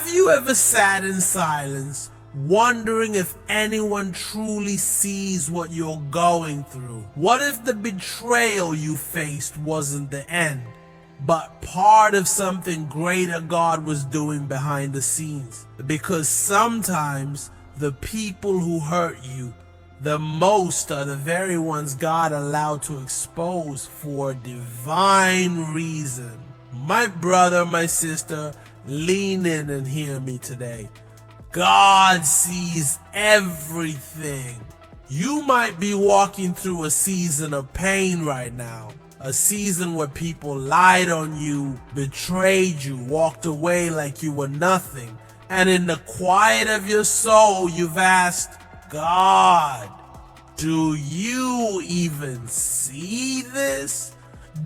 Have you ever sat in silence, wondering if anyone truly sees what you're going through? What if the betrayal you faced wasn't the end, but part of something greater God was doing behind the scenes? Because sometimes the people who hurt you the most are the very ones God allowed to expose for a divine reason. My brother, my sister, lean in and hear me today. God sees everything. You might be walking through a season of pain right now. A season where people lied on you, betrayed you, walked away like you were nothing. And in the quiet of your soul, you've asked, God, do you even see this?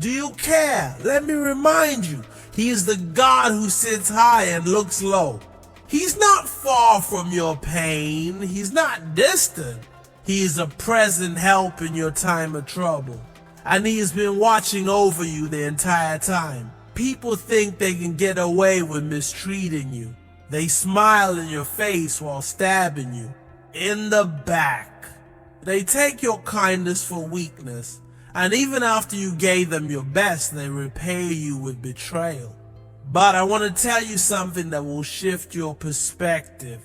Do you care? Let me remind you, He is the God who sits high and looks low. He's not far from your pain. He's not distant. He is a present help in your time of trouble. And He has been watching over you the entire time. People think they can get away with mistreating you. They smile in your face while stabbing you in the back. They take your kindness for weakness. And even after you gave them your best, they repay you with betrayal. But I want to tell you something that will shift your perspective.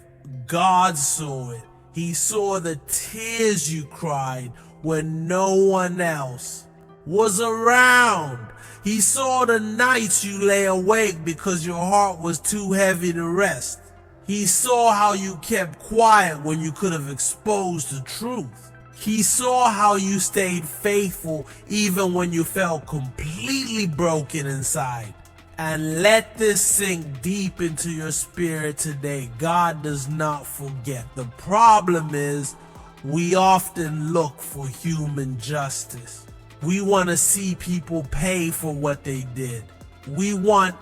God saw it. He saw the tears you cried when no one else was around. He saw the nights you lay awake because your heart was too heavy to rest. He saw how you kept quiet when you could have exposed the truth. He saw how you stayed faithful even when you felt completely broken inside. And let this sink deep into your spirit today. God does not forget. The problem is we often look for human justice. We want to see people pay for what they did. We want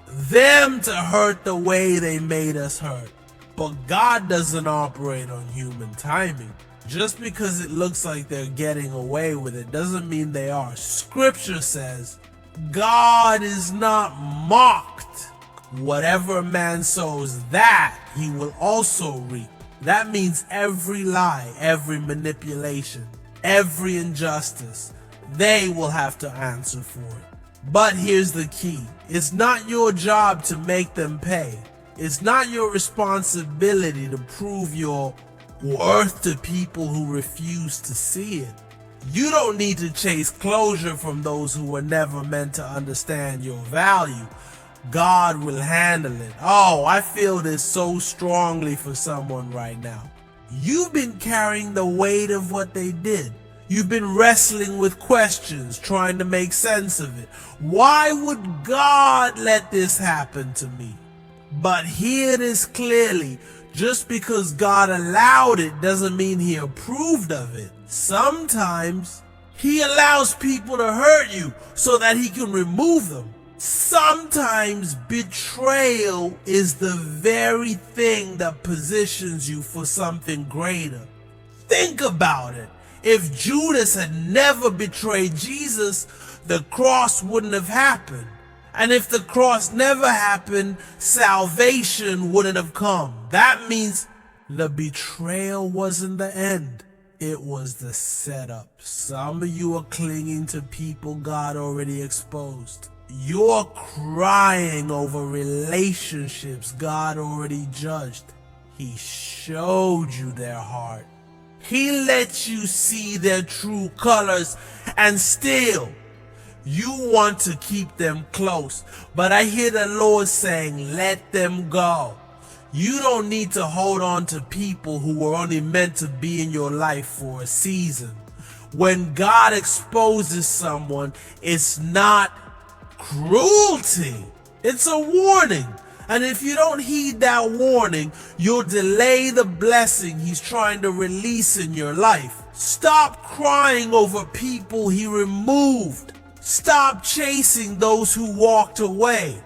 them to hurt the way they made us hurt. But God doesn't operate on human timing. Just because it looks like they're getting away with it doesn't mean they are. Scripture says, God is not mocked. Whatever a man sows, that he will also reap. That means every lie, every manipulation, every injustice, they will have to answer for it. But here's the key. It's not your job to make them pay. It's not your responsibility to prove your worth to people who refuse to see it. You don't need to chase closure from those who were never meant to understand your value. God will handle it. Oh, I feel this so strongly for someone right now. You've been carrying the weight of what they did. You've been wrestling with questions, trying to make sense of it. Why would God let this happen to me? But hear this clearly. Just because God allowed it doesn't mean He approved of it. Sometimes He allows people to hurt you so that He can remove them. Sometimes betrayal is the very thing that positions you for something greater. Think about it. If Judas had never betrayed Jesus, the cross wouldn't have happened. And if the cross never happened, salvation wouldn't have come. That means the betrayal wasn't the end. It was the setup. Some of you are clinging to people God already exposed. You're crying over relationships God already judged. He showed you their heart. He let you see their true colors, and still you want to keep them close. But I hear the Lord saying, let them go. You don't need to hold on to people who were only meant to be in your life for a season. When God exposes someone, it's not cruelty. It's a warning. And if you don't heed that warning, you'll delay the blessing He's trying to release in your life. Stop crying over people He removed. Stop chasing those who walked away.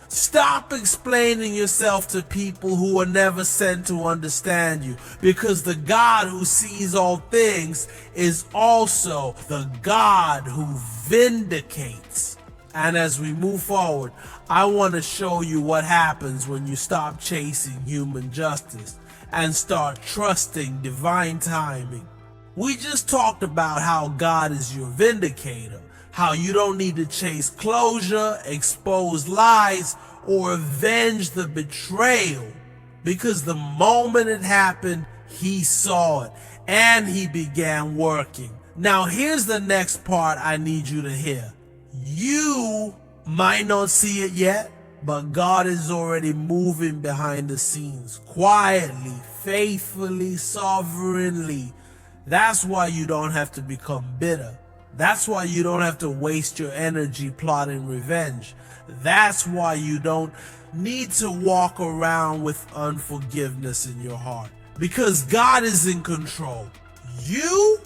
Stop explaining yourself to people who were never sent to understand you, because the God who sees all things is also the God who vindicates. And as we move forward, I want to show you what happens when you stop chasing human justice and start trusting divine timing. We just talked about how God is your vindicator, how you don't need to chase closure, expose lies, or avenge the betrayal, because the moment it happened, he saw it and he began working. Now here's the next part I need you to hear. You might not see it yet, but God is already moving behind the scenes, quietly, faithfully, sovereignly. That's why you don't have to become bitter. That's why you don't have to waste your energy plotting revenge. That's why you don't need to walk around with unforgiveness in your heart. Because God is in control. You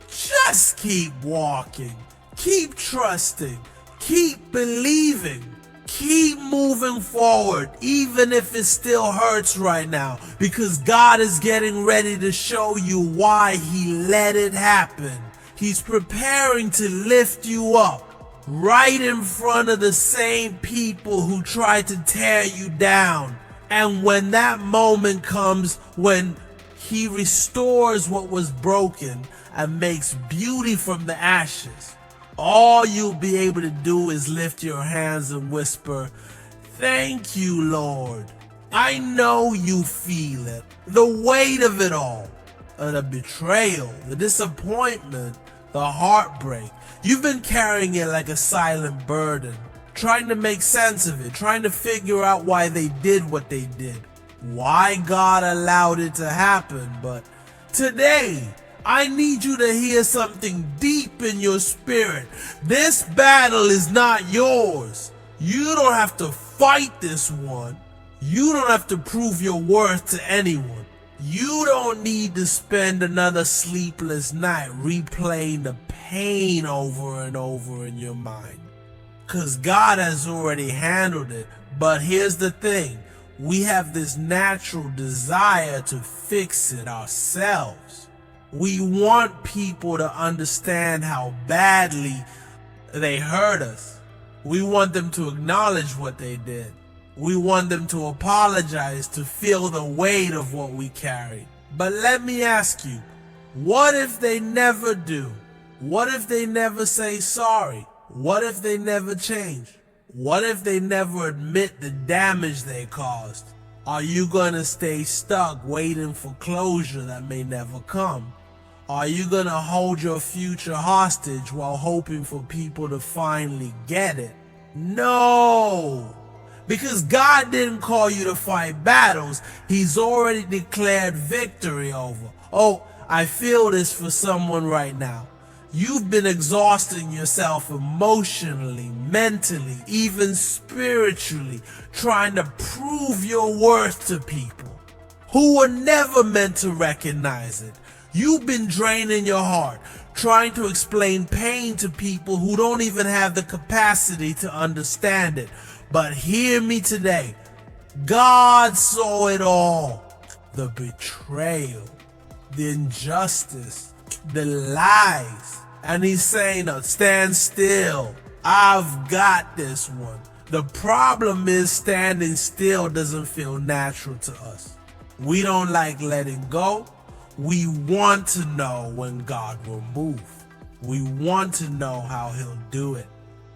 just keep walking. Keep trusting. Keep believing. Keep moving forward, even if it still hurts right now, because God is getting ready to show you why he let it happen. He's preparing to lift you up right in front of the same people who tried to tear you down. And when that moment comes, when he restores what was broken and makes beauty from the ashes, all you'll be able to do is lift your hands and whisper, "Thank you, Lord." I know you feel it. The weight of it all. The betrayal, the disappointment, the heartbreak. You've been carrying it like a silent burden, trying to make sense of it, trying to figure out why they did what they did, why God allowed it to happen. But today, I need you to hear something deep in your spirit. This battle is not yours. You don't have to fight this one. You don't have to prove your worth to anyone. You don't need to spend another sleepless night replaying the pain over and over in your mind, because God has already handled it. But here's the thing. We have this natural desire to fix it ourselves. We want people to understand how badly they hurt us. We want them to acknowledge what they did. We want them to apologize, to feel the weight of what we carried. But let me ask you, what if they never do? What if they never say sorry? What if they never change? What if they never admit the damage they caused? Are you going to stay stuck waiting for closure that may never come? Are you going to hold your future hostage while hoping for people to finally get it? No! Because God didn't call you to fight battles he's already declared victory over. Oh, I feel this for someone right now. You've been exhausting yourself emotionally, mentally, even spiritually, trying to prove your worth to people who were never meant to recognize it. You've been draining your heart, trying to explain pain to people who don't even have the capacity to understand it. But hear me today. God saw it all. The betrayal, the injustice, the lies. And he's saying, stand still. I've got this one. The problem is standing still doesn't feel natural to us. We don't like letting go. We want to know when God will move. We want to know how he'll do it.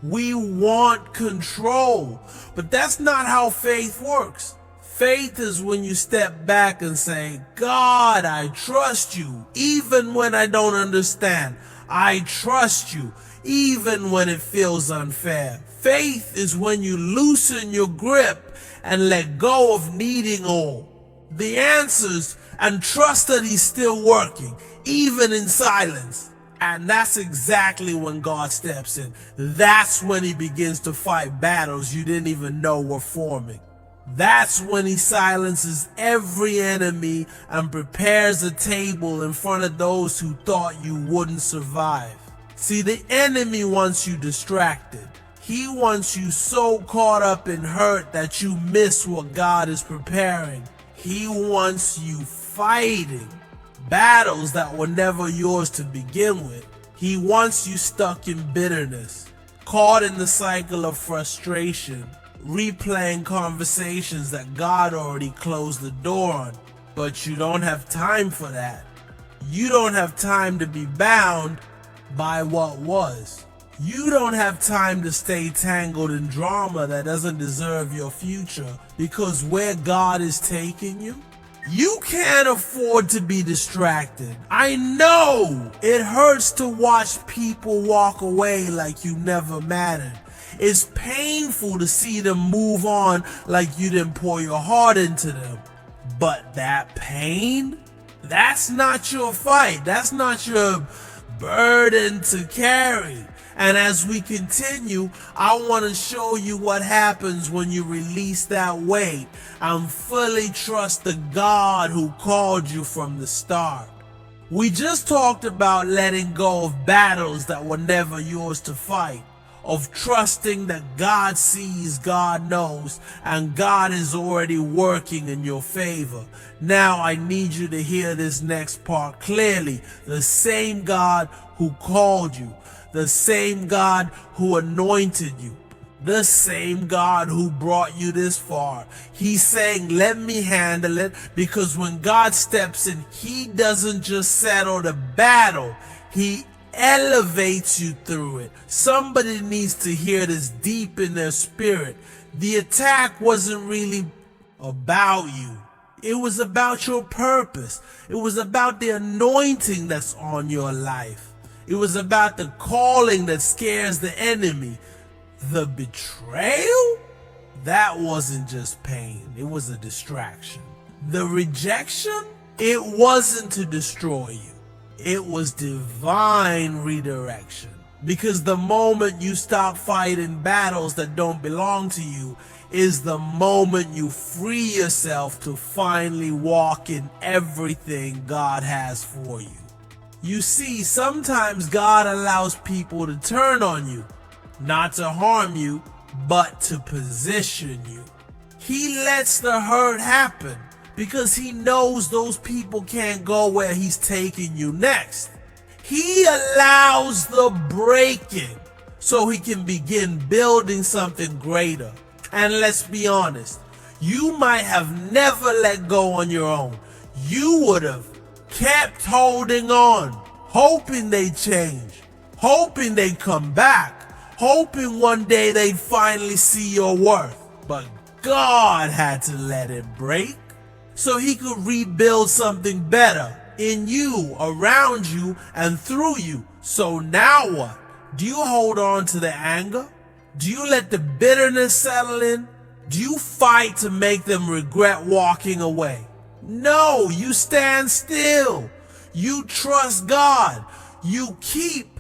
We want control, but that's not how faith works. Faith is when you step back and say, God, I trust you, even when I don't understand. I trust you, even when it feels unfair. Faith is when you loosen your grip and let go of needing all the answers and trust that he's still working, even in silence. And that's exactly when God steps in. That's when he begins to fight battles you didn't even know were forming. That's when he silences every enemy and prepares a table in front of those who thought you wouldn't survive. See, the enemy wants you distracted. He wants you so caught up in hurt that you miss what God is preparing. He wants you fighting battles that were never yours to begin with. He wants you stuck in bitterness, caught in the cycle of frustration, replaying conversations that God already closed the door on. But you don't have time for that. You don't have time to be bound by what was. You don't have time to stay tangled in drama that doesn't deserve your future, because where God is taking you, you can't afford to be distracted. I know it hurts to watch people walk away like you never mattered. It's painful to see them move on like you didn't pour your heart into them. But that pain, that's not your fight. That's not your burden to carry. And as we continue, I want to show you what happens when you release that weight and fully trust the God who called you from the start. We just talked about letting go of battles that were never yours to fight, of trusting that God sees, God knows, and God is already working in your favor. Now I need you to hear this next part clearly. The same God who called you, the same God who anointed you, the same God who brought you this far. He's saying, let me handle it, because when God steps in, he doesn't just settle the battle, he elevates you through it. Somebody needs to hear this deep in their spirit. The attack wasn't really about you. It was about your purpose. It was about the anointing that's on your life. It was about the calling that scares the enemy. The betrayal? That wasn't just pain. It was a distraction. The rejection? It wasn't to destroy you. It was divine redirection. Because the moment you stop fighting battles that don't belong to you is the moment you free yourself to finally walk in everything God has for you. You see, sometimes God allows people to turn on you, not to harm you, but to position you. He lets the hurt happen because he knows those people can't go where he's taking you next. He allows the breaking so he can begin building something greater. And let's be honest, you might have never let go on your own. You would have kept holding on, hoping they'd change, hoping they'd come back, hoping one day they'd finally see your worth. But God had to let it break so he could rebuild something better in you, around you, and through you. So now what? Do you hold on to the anger? Do you let the bitterness settle in? Do you fight to make them regret walking away? No, you stand still. You trust God. You keep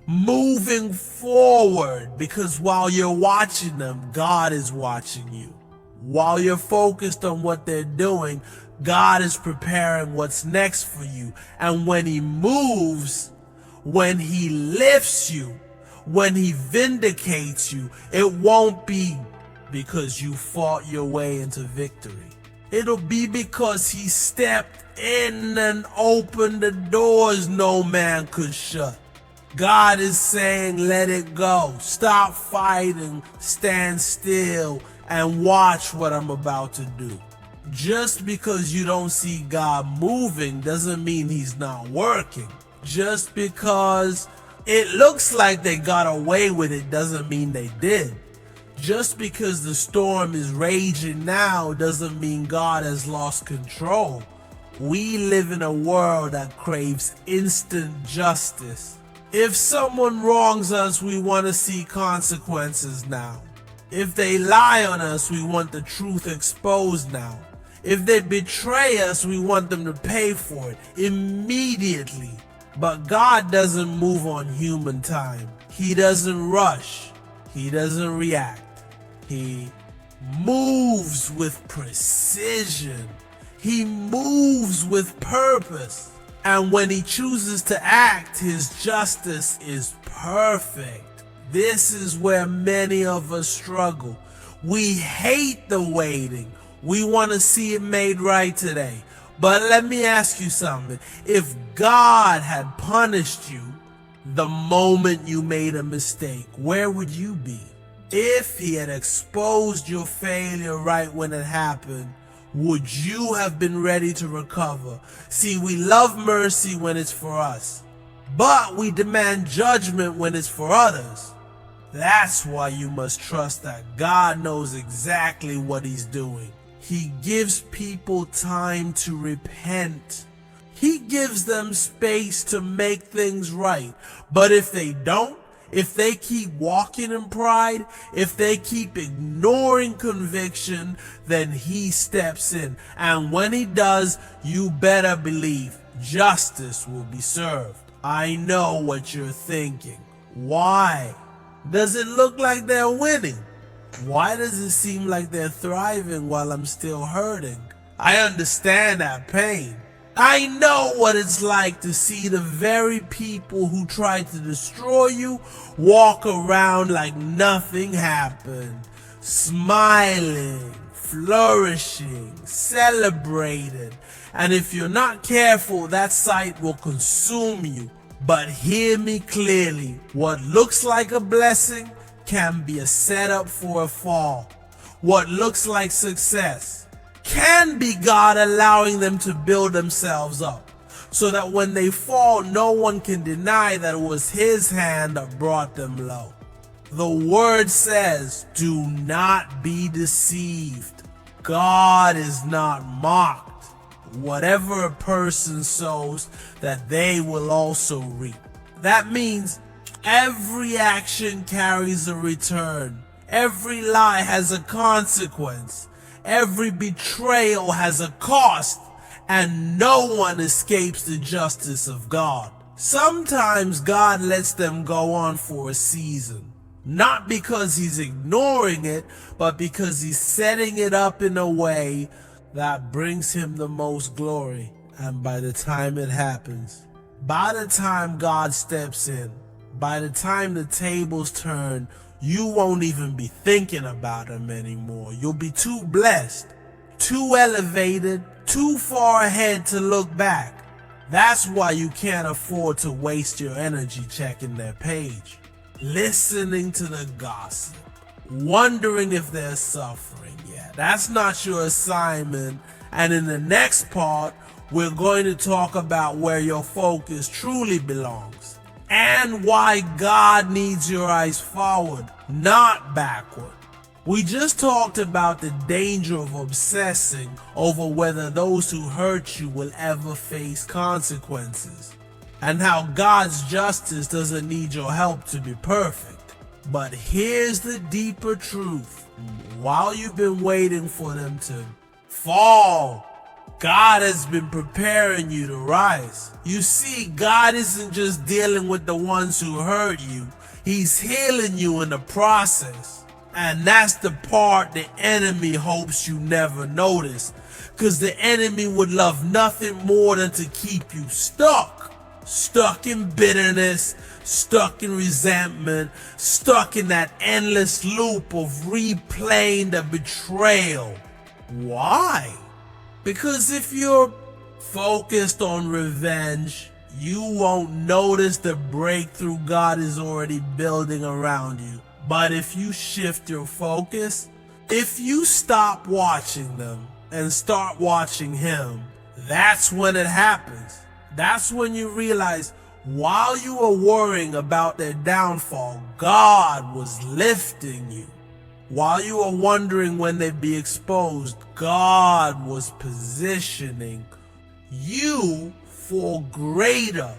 moving forward, because while you're watching them, God is watching you. While you're focused on what they're doing, God is preparing what's next for you. And when he moves, when he lifts you, when he vindicates you, it won't be because you fought your way into victory. It'll be because he stepped in and opened the doors no man could shut. God is saying, let it go. Stop fighting, stand still, and watch what I'm about to do. Just because you don't see God moving doesn't mean he's not working. Just because it looks like they got away with it doesn't mean they did. Just because the storm is raging now doesn't mean God has lost control. We live in a world that craves instant justice. If someone wrongs us, we want to see consequences now. If they lie on us, we want the truth exposed now. If they betray us, we want them to pay for it immediately. But God doesn't move on human time. He doesn't rush. He doesn't react. He moves with precision. He moves with purpose. And when he chooses to act, his justice is perfect. This is where many of us struggle. We hate the waiting. We want to see it made right today. But let me ask you something. If God had punished you, The moment you made a mistake, where would you be? If he had exposed your failure right when it happened, would you have been ready to recover? See, we love mercy when it's for us, but we demand judgment when it's for others. That's why you must trust that God knows exactly what he's doing. He gives people time to repent. He gives them space to make things right. But if they don't, if they keep walking in pride, if they keep ignoring conviction, then he steps in. And when he does, you better believe justice will be served. I know what you're thinking. Why does it look like they're winning? Why does it seem like they're thriving while I'm still hurting? I understand that pain. I know what it's like to see the very people who tried to destroy you walk around like nothing happened, smiling, flourishing, celebrated. And if you're not careful, that sight will consume you. But hear me clearly, what looks like a blessing can be a setup for a fall. What looks like success can be God allowing them to build themselves up, so that when they fall, no one can deny that it was his hand that brought them low. The word says, do not be deceived. God is not mocked. Whatever a person sows, that they will also reap. That means every action carries a return. Every lie has a consequence. Every betrayal has a cost, and no one escapes the justice of God. Sometimes God lets them go on for a season, not because he's ignoring it, but because he's setting it up in a way that brings him the most glory. And by the time it happens, by the time God steps in, by the time the tables turn, you won't even be thinking about him anymore. You'll be too blessed, too elevated, too far ahead to look back. That's why you can't afford to waste your energy checking their page, listening to the gossip, wondering if they're suffering. Yeah, that's not your assignment. And in the next part, we're going to talk about where your focus truly belongs, and why God needs your eyes forward, not backward. We just talked about the danger of obsessing over whether those who hurt you will ever face consequences, and how God's justice doesn't need your help to be perfect. But here's the deeper truth. While you've been waiting for them to fall, God has been preparing you to rise. You see, God isn't just dealing with the ones who hurt you. He's healing you in the process. And that's the part the enemy hopes you never notice. Because the enemy would love nothing more than to keep you stuck. Stuck in bitterness, stuck in resentment, stuck in that endless loop of replaying the betrayal. Why? Because if you're focused on revenge, you won't notice the breakthrough God is already building around you. But if you shift your focus, if you stop watching them and start watching him, that's when it happens. That's when you realize while you were worrying about their downfall, God was lifting you. While you were wondering when they'd be exposed, God was positioning you for greater.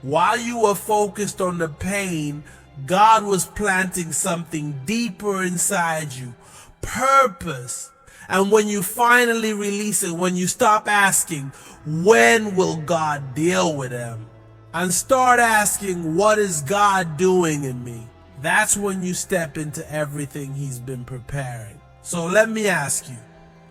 While you were focused on the pain, God was planting something deeper inside you, purpose. And when you finally release it, when you stop asking, when will God deal with them? And start asking, what is God doing in me? That's when you step into everything he's been preparing. So let me ask you,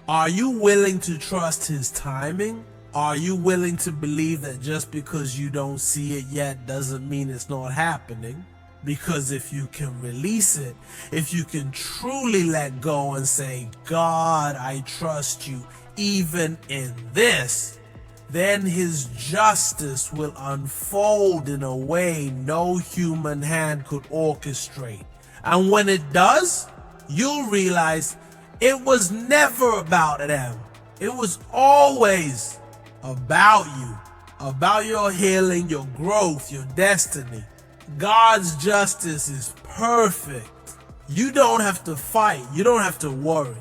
are you willing to trust his timing? Are you willing to believe that just because you don't see it yet doesn't mean it's not happening? Because if you can release it, if you can truly let go and say, God, I trust you even in this, then his justice will unfold in a way no human hand could orchestrate. And when it does, you'll realize it was never about them. It was always about you, about your healing, your growth, your destiny. God's justice is perfect. You don't have to fight. You don't have to worry.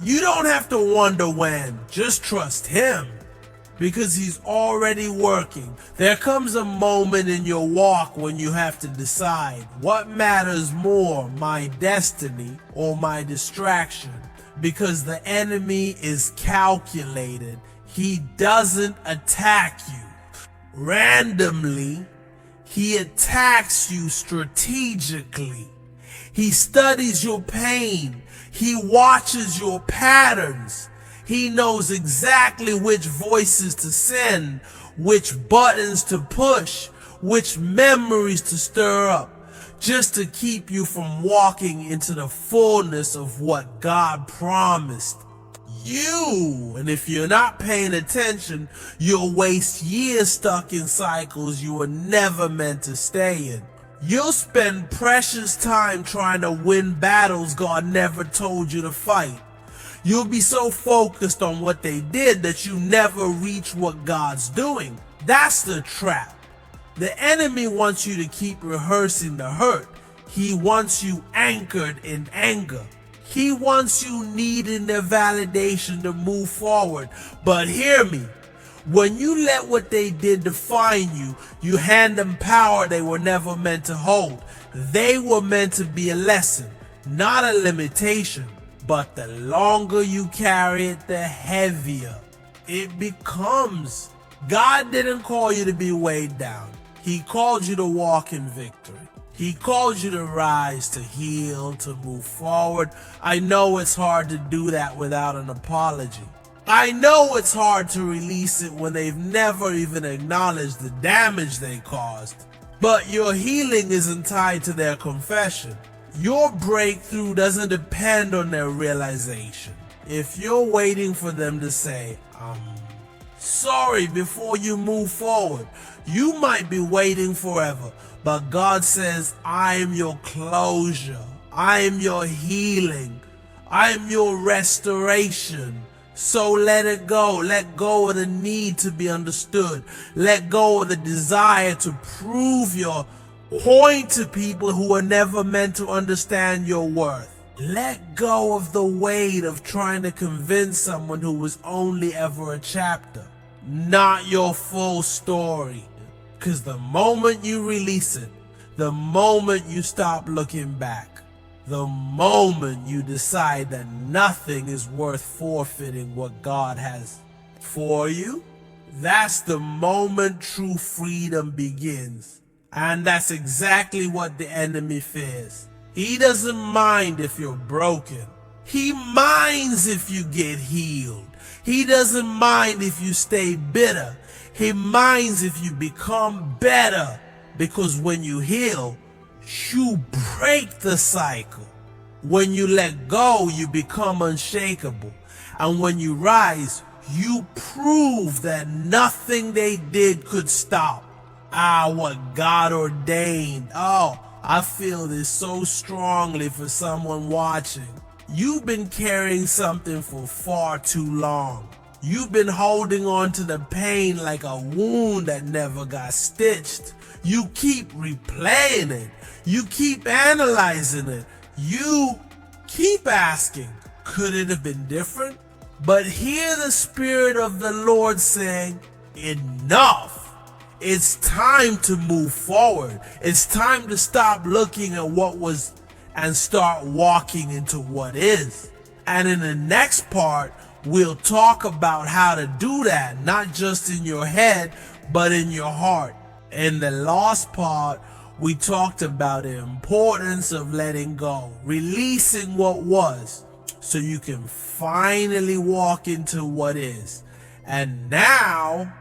You don't have to wonder when. Just trust him, because he's already working. There comes a moment in your walk when you have to decide what matters more, my destiny or my distraction, because the enemy is calculated. He doesn't attack you randomly. He attacks you strategically. He studies your pain. He watches your patterns. He knows exactly which voices to send, which buttons to push, which memories to stir up, just to keep you from walking into the fullness of what God promised you. And if you're not paying attention, you'll waste years stuck in cycles you were never meant to stay in. You'll spend precious time trying to win battles God never told you to fight. You'll be so focused on what they did that you never reach what God's doing. That's the trap. The enemy wants you to keep rehearsing the hurt. He wants you anchored in anger. He wants you needing their validation to move forward. But hear me, when you let what they did define you, you hand them power they were never meant to hold. They were meant to be a lesson, not a limitation. But the longer you carry it, the heavier it becomes. God didn't call you to be weighed down. He called you to walk in victory. He called you to rise, to heal, to move forward. I know it's hard to do that without an apology. I know it's hard to release it when they've never even acknowledged the damage they caused. But your healing isn't tied to their confession. Your breakthrough doesn't depend on their realization. If you're waiting for them to say, I'm sorry before you move forward, you might be waiting forever. But God says, I am your closure. I am your healing. I am your restoration. So let it go. Let go of the need to be understood. Let go of the desire to prove your point to people who were never meant to understand your worth. Let go of the weight of trying to convince someone who was only ever a chapter, not your full story. Because the moment you release it, the moment you stop looking back, the moment you decide that nothing is worth forfeiting what God has for you, that's the moment true freedom begins. And that's exactly what the enemy fears. He doesn't mind if you're broken. He minds if you get healed. He doesn't mind if you stay bitter. He minds if you become better. Because when you heal, you break the cycle. When you let go, you become unshakable. And when you rise, you prove that nothing they did could stop. What God ordained. Oh, I feel this so strongly for someone watching. You've been carrying something for far too long. You've been holding on to the pain like a wound that never got stitched. You keep replaying it. You keep analyzing it. You keep asking, could it have been different? But hear the Spirit of the Lord saying, enough. It's time to move forward. It's time to stop looking at what was and start walking into what is. And in the next part, we'll talk about how to do that, not just in your head, but in your heart. In the last part, we talked about the importance of letting go, releasing what was, so you can finally walk into what is. And now,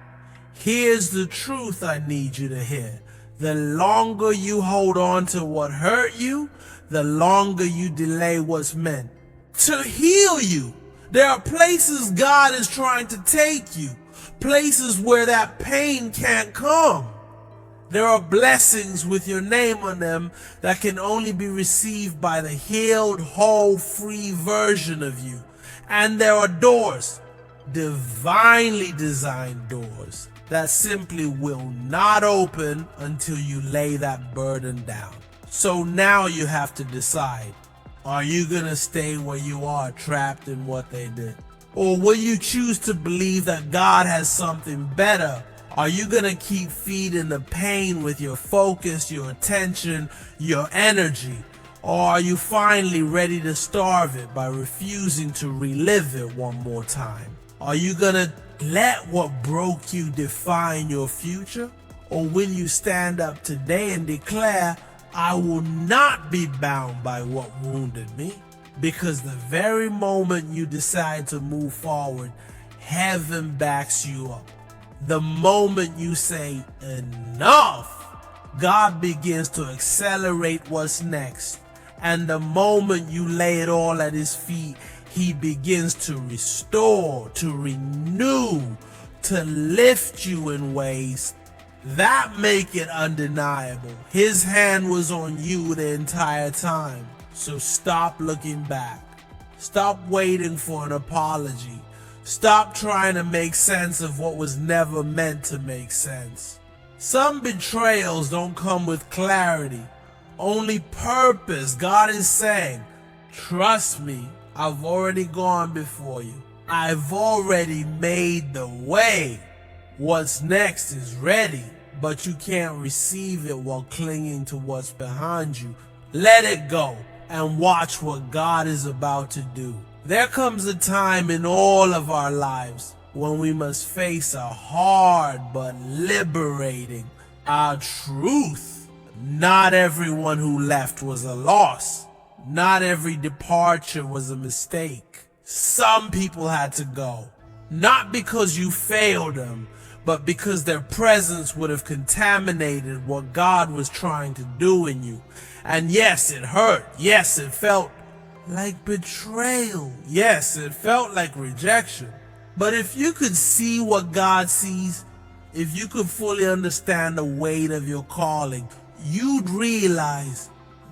here's the truth I need you to hear. The longer you hold on to what hurt you, the longer you delay what's meant to heal you. There are places God is trying to take you, places where that pain can't come. There are blessings with your name on them that can only be received by the healed, whole, free version of you. And there are doors, divinely designed doors, that simply will not open until you lay that burden down. So now you have to decide, are you gonna stay where you are, trapped in what they did? Or will you choose to believe that God has something better? Are you gonna keep feeding the pain with your focus, your attention, your energy? Or are you finally ready to starve it by refusing to relive it one more time? Are you gonna let what broke you define your future? Or will you stand up today and declare, I will not be bound by what wounded me? Because the very moment you decide to move forward, heaven backs you up. The moment you say enough, God begins to accelerate what's next. And the moment you lay it all at his feet, he begins to restore, to renew, to lift you in ways that make it undeniable. His hand was on you the entire time. So stop looking back. Stop waiting for an apology. Stop trying to make sense of what was never meant to make sense. Some betrayals don't come with clarity, only purpose. God is saying, trust me, I've already gone before you. I've already made the way. What's next is ready, but you can't receive it while clinging to what's behind you. Let it go and watch what God is about to do. There comes a time in all of our lives when we must face a hard but liberating truth. Not everyone who left was a loss. Not every departure was a mistake. Some people had to go, not because you failed them, but because their presence would have contaminated what God was trying to do in you. And yes, it hurt. Yes, it felt like betrayal. Yes, it felt like rejection. But if you could see what God sees, if you could fully understand the weight of your calling, you'd realize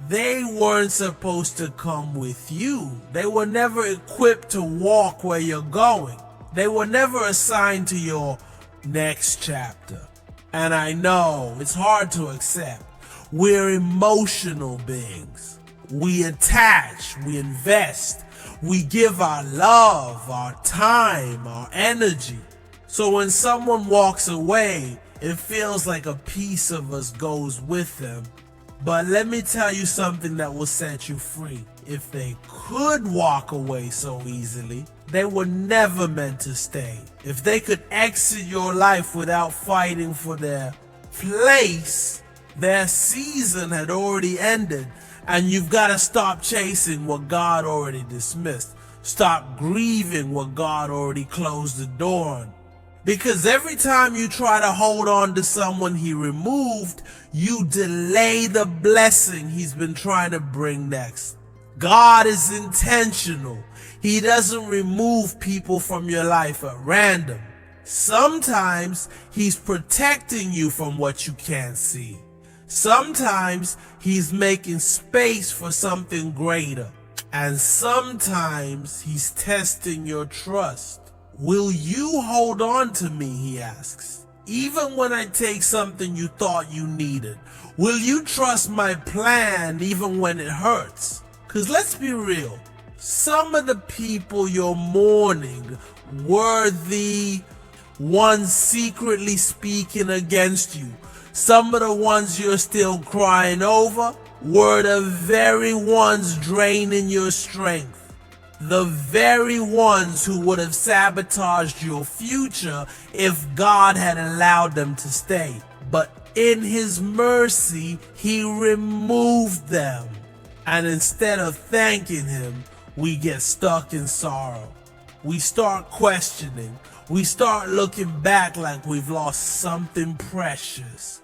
they weren't supposed to come with you. They were never equipped to walk where you're going. They were never assigned to your next chapter. And I know it's hard to accept. We're emotional beings. We attach, we invest, we give our love, our time, our energy. So when someone walks away, it feels like a piece of us goes with them. But let me tell you something that will set you free. If they could walk away so easily, they were never meant to stay. If they could exit your life without fighting for their place, their season had already ended. And you've got to stop chasing what God already dismissed. Stop grieving what God already closed the door on. Because every time you try to hold on to someone he removed, you delay the blessing he's been trying to bring next. God is intentional. He doesn't remove people from your life at random. Sometimes he's protecting you from what you can't see. Sometimes he's making space for something greater. And sometimes he's testing your trust. Will you hold on to me, he asks, even when I take something you thought you needed? Will you trust my plan even when it hurts? Because let's be real, some of the people you're mourning were the ones secretly speaking against you. Some of the ones you're still crying over were the very ones draining your strength. The very ones who would have sabotaged your future if God had allowed them to stay. But in his mercy, he removed them. And instead of thanking him, we get stuck in sorrow. We start questioning. We start looking back like we've lost something precious.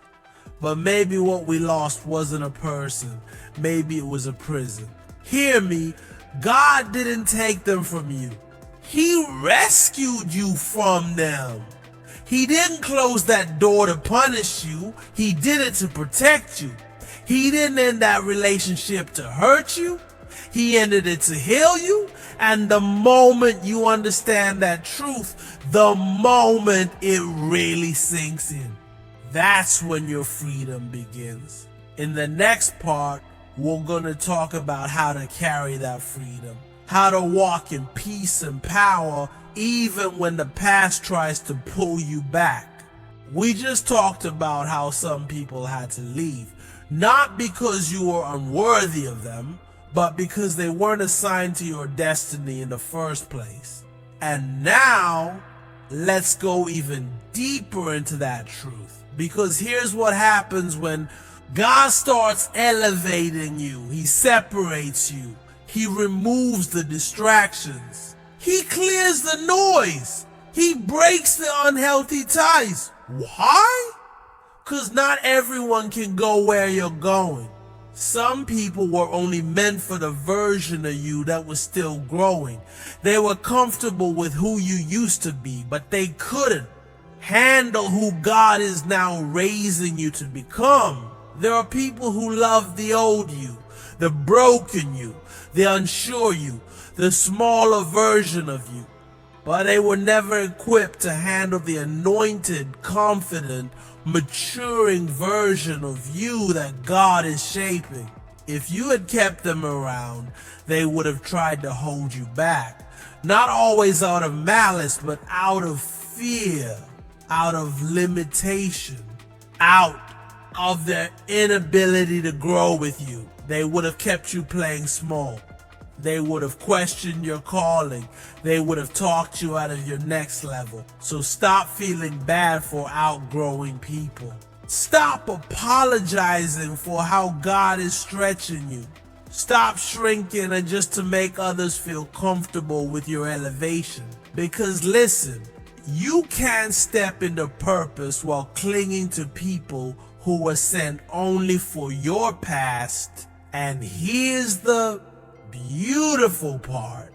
But maybe what we lost wasn't a person. Maybe it was a prison. Hear me. God didn't take them from you. He rescued you from them. He didn't close that door to punish you. He did it to protect you. He didn't end that relationship to hurt you. He ended it to heal you. And the moment you understand that truth, the moment it really sinks in, that's when your freedom begins. In the next part, we're going to talk about how to carry that freedom, how to walk in peace and power even when the past tries to pull you back. We just talked about how some people had to leave, not because you were unworthy of them, but because they weren't assigned to your destiny in the first place. And now, let's go even deeper into that truth. Because here's what happens when God starts elevating you. He separates you. He removes the distractions. He clears the noise. He breaks the unhealthy ties. Why? Because not everyone can go where you're going. Some people were only meant for the version of you that was still growing. They were comfortable with who you used to be, but they couldn't handle who God is now raising you to become. There are people who love the old you, the broken you, the unsure you, the smaller version of you, but they were never equipped to handle the anointed, confident, maturing version of you that God is shaping. If you had kept them around, they would have tried to hold you back. Not always out of malice, but out of fear, out of limitation, out of their inability to grow with you. They would have kept you playing small. They would have questioned your calling. They would have talked you out of your next level. So stop feeling bad for outgrowing people. Stop apologizing for how God is stretching you. Stop shrinking and just to make others feel comfortable with your elevation. Because listen, you can't step into purpose while clinging to people who were sent only for your past. And here's the beautiful part.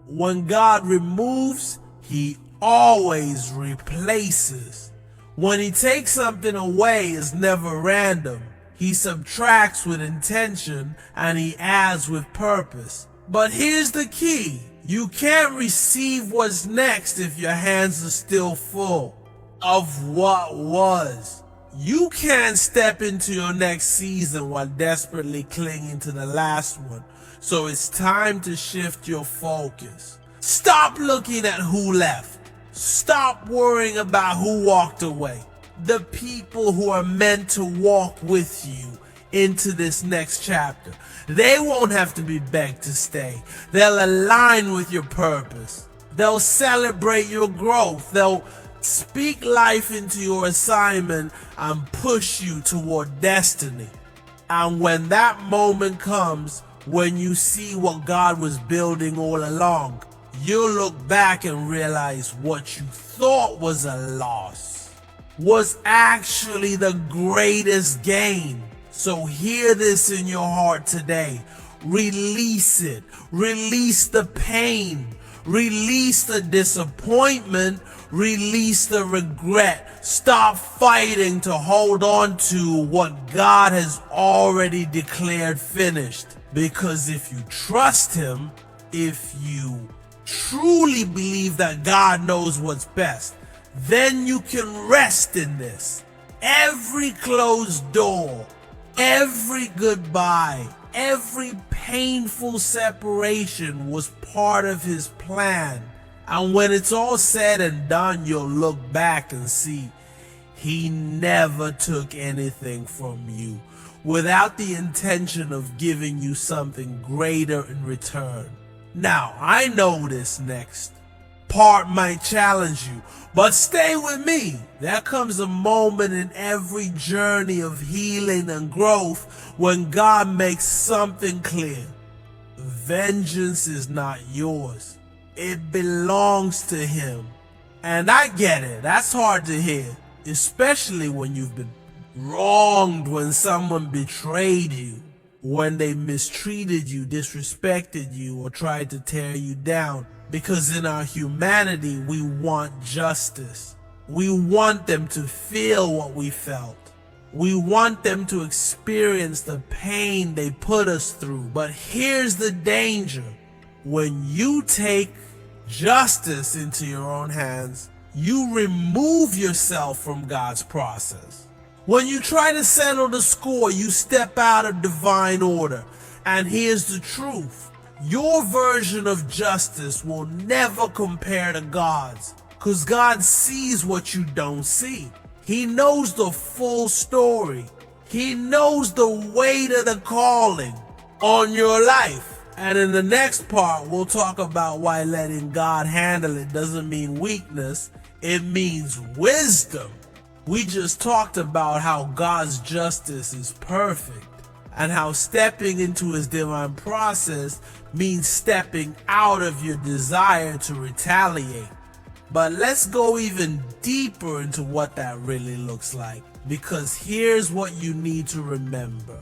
When God removes, He always replaces. When He takes something away, it's never random. He subtracts with intention and He adds with purpose. But here's the key. You can't receive what's next if your hands are still full of what was. You can't step into your next season while desperately clinging to the last one. So it's time to shift your focus. Stop looking at who left. Stop worrying about who walked away. The people who are meant to walk with you into this next chapter, they won't have to be begged to stay. They'll align with your purpose. They'll celebrate your growth. They'll speak life into your assignment and push you toward destiny. And when that moment comes, when you see what God was building all along, you'll look back and realize what you thought was a loss was actually the greatest gain. So hear this in your heart today. Release it. Release the pain. Release the disappointment. Release the regret. Stop fighting to hold on to what God has already declared finished. Because if you trust Him, if you truly believe that God knows what's best, then you can rest in this. Every closed door, every goodbye, every painful separation was part of His plan. And when it's all said and done, you'll look back and see He never took anything from you without the intention of giving you something greater in return. Now, I know this next part might challenge you, but stay with me. There comes a moment in every journey of healing and growth when God makes something clear. Vengeance is not yours. It belongs to Him. And I get it. That's hard to hear, especially when you've been wronged, when someone betrayed you, when they mistreated you, disrespected you, or tried to tear you down. Because in our humanity, we want justice. We want them to feel what we felt. We want them to experience the pain they put us through. But here's the danger. When you take justice into your own hands, you remove yourself from God's process. When you try to settle the score, you step out of divine order. And here's the truth. Your version of justice will never compare to God's, because God sees what you don't see. He knows the full story. He knows the weight of the calling on your life. And in the next part, we'll talk about why letting God handle it doesn't mean weakness. It means wisdom. We just talked about how God's justice is perfect and how stepping into his divine process means stepping out of your desire to retaliate. But let's go even deeper into what that really looks like, because here's what you need to remember.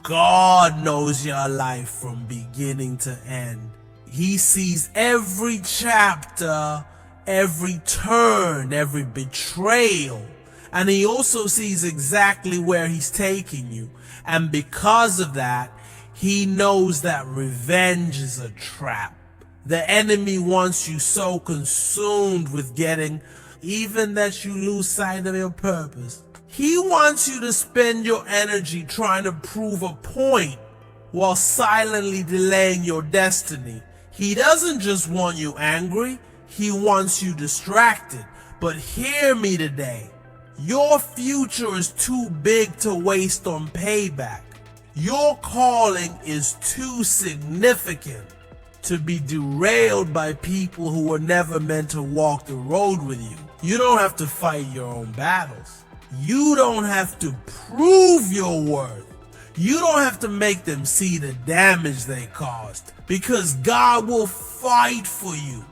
God knows your life from beginning to end. He sees every chapter, every turn, every betrayal, and he also sees exactly where he's taking you. And because of that, he knows that revenge is a trap. The enemy wants you so consumed with getting even that you lose sight of your purpose. He wants you to spend your energy trying to prove a point while silently delaying your destiny. He doesn't just want you angry, he wants you distracted. But hear me today. Your future is too big to waste on payback. Your calling is too significant to be derailed by people who were never meant to walk the road with you. You don't have to fight your own battles. You don't have to prove your worth. You don't have to make them see the damage they caused, because God will fight for you.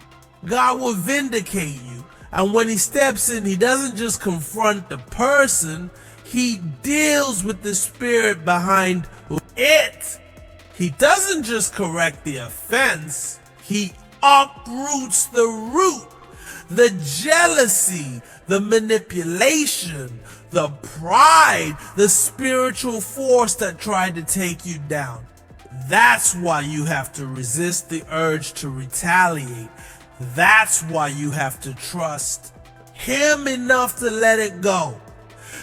God will vindicate you. And when he steps in, he doesn't just confront the person, he deals with the spirit behind it. He doesn't just correct the offense, he uproots the root, the jealousy, the manipulation, the pride, the spiritual force that tried to take you down. That's why you have to resist the urge to retaliate. That's why you have to trust him enough to let it go.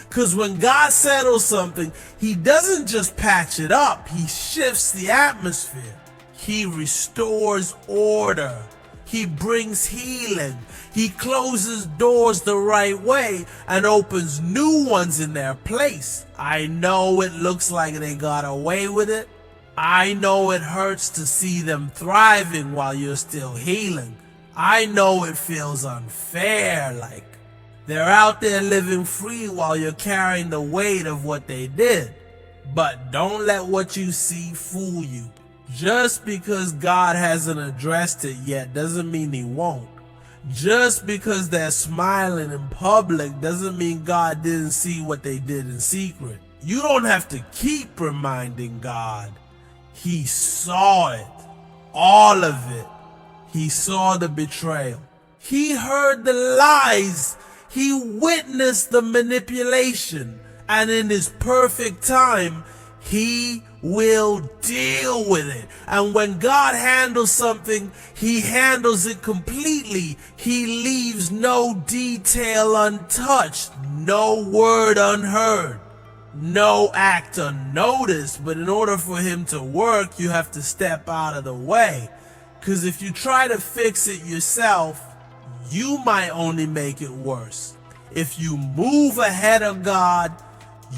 Because when God settles something, he doesn't just patch it up, he shifts the atmosphere. He restores order. He brings healing. He closes doors the right way and opens new ones in their place. I know it looks like they got away with it. I know it hurts to see them thriving while you're still healing. I know it feels unfair, like they're out there living free while you're carrying the weight of what they did. But don't let what you see fool you. Just because God hasn't addressed it yet doesn't mean he won't. Just because they're smiling in public doesn't mean God didn't see what they did in secret. You don't have to keep reminding God. He saw it. All of it. He saw the betrayal. He heard the lies. He witnessed the manipulation. And in his perfect time, he will deal with it. And when God handles something, he handles it completely. He leaves no detail untouched, no word unheard, no act unnoticed. But in order for him to work, you have to step out of the way. Because if you try to fix it yourself, you might only make it worse. If you move ahead of God,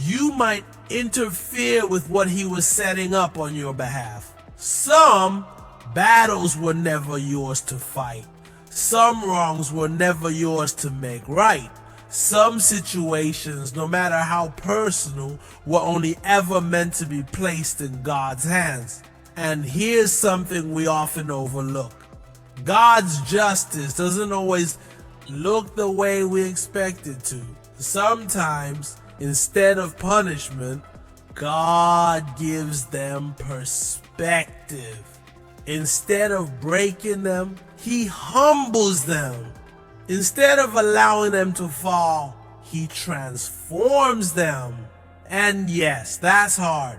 you might interfere with what he was setting up on your behalf. Some battles were never yours to fight. Some wrongs were never yours to make right. Some situations, no matter how personal, were only ever meant to be placed in God's hands. And here's something we often overlook. God's justice doesn't always look the way we expect it to. Sometimes, instead of punishment, God gives them perspective. Instead of breaking them, he humbles them. Instead of allowing them to fall, he transforms them. And yes, that's hard,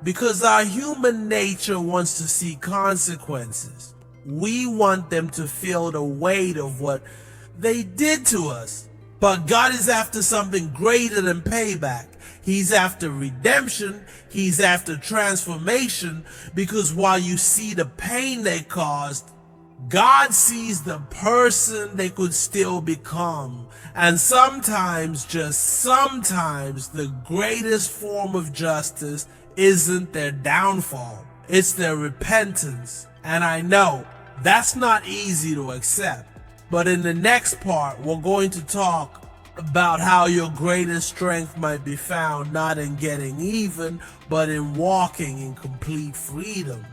because our human nature wants to see consequences. We want them to feel the weight of what they did to us. But God is after something greater than payback. He's after redemption. He's after transformation, because while you see the pain they caused, God sees the person they could still become. And sometimes, just sometimes, the greatest form of justice isn't their downfall. It's their repentance. And I know that's not easy to accept. But in the next part, we're going to talk about how your greatest strength might be found not in getting even, but in walking in complete freedom.